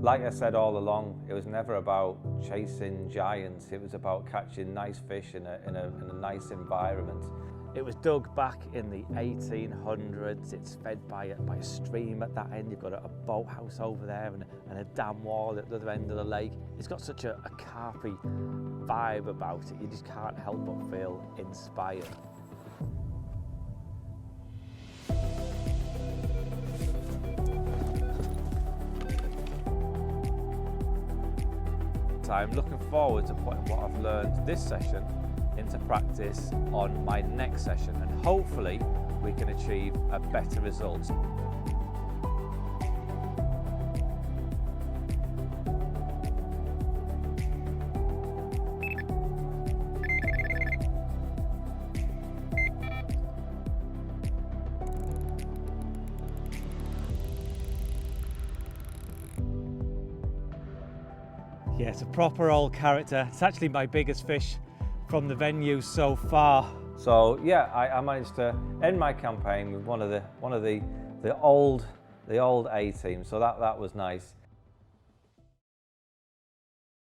Like I said all along, it was never about chasing giants, it was about catching nice fish in a nice environment. It was dug back in the 1800s, it's fed by a stream at that end. You've got a boathouse over there and a dam wall at the other end of the lake. It's got such a carpy vibe about it, you just can't help but feel inspired. I'm looking forward to putting what I've learned this session into practice on my next session, and hopefully we can achieve a better result. Yeah, it's a proper old character. It's actually my biggest fish from the venue so far. So yeah, I managed to end my campaign with one of the old A team. So that was nice.